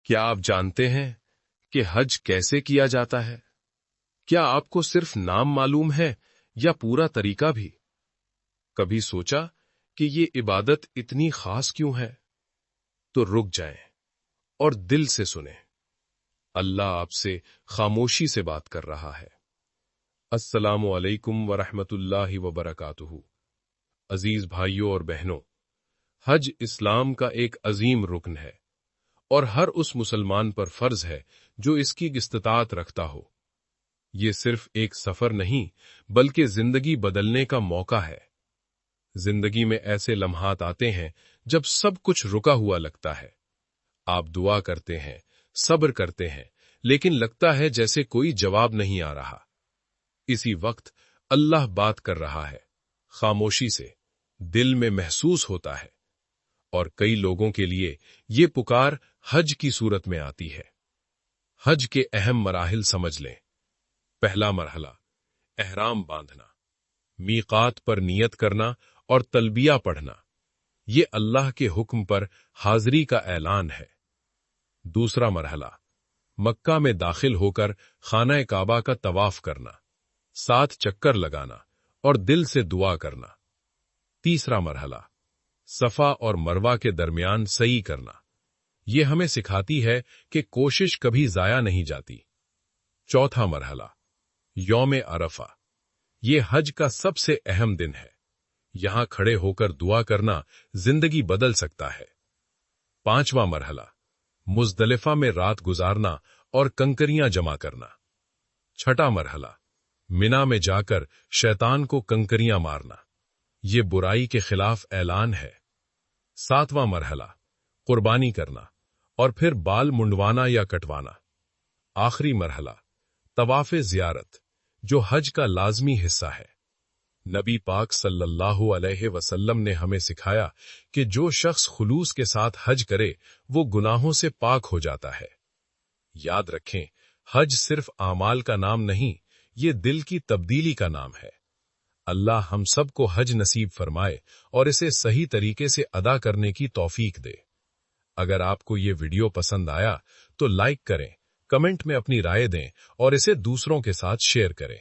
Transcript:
کیا آپ جانتے ہیں کہ حج کیسے کیا جاتا ہے؟ کیا آپ کو صرف نام معلوم ہے یا پورا طریقہ بھی؟ کبھی سوچا کہ یہ عبادت اتنی خاص کیوں ہے؟ تو رک جائیں اور دل سے سنیں۔ اللہ آپ سے خاموشی سے بات کر رہا ہے۔ السلام علیکم ورحمۃ اللہ وبرکاتہ۔ عزیز بھائیوں اور بہنوں، حج اسلام کا ایک عظیم رکن ہے اور ہر اس مسلمان پر فرض ہے جو اس کی استطاعت رکھتا ہو۔ یہ صرف ایک سفر نہیں بلکہ زندگی بدلنے کا موقع ہے۔ زندگی میں ایسے لمحات آتے ہیں جب سب کچھ رکا ہوا لگتا ہے۔ آپ دعا کرتے ہیں، صبر کرتے ہیں، لیکن لگتا ہے جیسے کوئی جواب نہیں آ رہا۔ اسی وقت اللہ بات کر رہا ہے، خاموشی سے، دل میں محسوس ہوتا ہے۔ اور کئی لوگوں کے لیے یہ پکار حج کی صورت میں آتی ہے۔ حج کے اہم مراحل سمجھ لیں۔ پہلا مرحلہ، احرام باندھنا، میقات پر نیت کرنا اور تلبیہ پڑھنا۔ یہ اللہ کے حکم پر حاضری کا اعلان ہے۔ دوسرا مرحلہ، مکہ میں داخل ہو کر خانہ کعبہ کا طواف کرنا، 7 چکر لگانا اور دل سے دعا کرنا۔ تیسرا مرحلہ، صفا اور مروہ کے درمیان سعی کرنا۔ یہ ہمیں سکھاتی ہے کہ کوشش کبھی ضائع نہیں جاتی۔ چوتھا مرحلہ، یوم عرفہ۔ یہ حج کا سب سے اہم دن ہے۔ یہاں کھڑے ہو کر دعا کرنا زندگی بدل سکتا ہے۔ پانچواں مرحلہ، مزدلفہ میں رات گزارنا اور کنکریاں جمع کرنا۔ چھٹا مرحلہ، منا میں جا کر شیطان کو کنکریاں مارنا۔ یہ برائی کے خلاف اعلان ہے۔ ساتواں مرحلہ، قربانی کرنا اور پھر بال منڈوانا یا کٹوانا۔ آخری مرحلہ، طواف زیارت، جو حج کا لازمی حصہ ہے۔ نبی پاک صلی اللہ علیہ وسلم نے ہمیں سکھایا کہ جو شخص خلوص کے ساتھ حج کرے وہ گناہوں سے پاک ہو جاتا ہے۔ یاد رکھیں، حج صرف اعمال کا نام نہیں، یہ دل کی تبدیلی کا نام ہے۔ اللہ ہم سب کو حج نصیب فرمائے اور اسے صحیح طریقے سے ادا کرنے کی توفیق دے۔ اگر آپ کو یہ ویڈیو پسند آیا تو لائک کریں، کمنٹ میں اپنی رائے دیں اور اسے دوسروں کے ساتھ شیئر کریں۔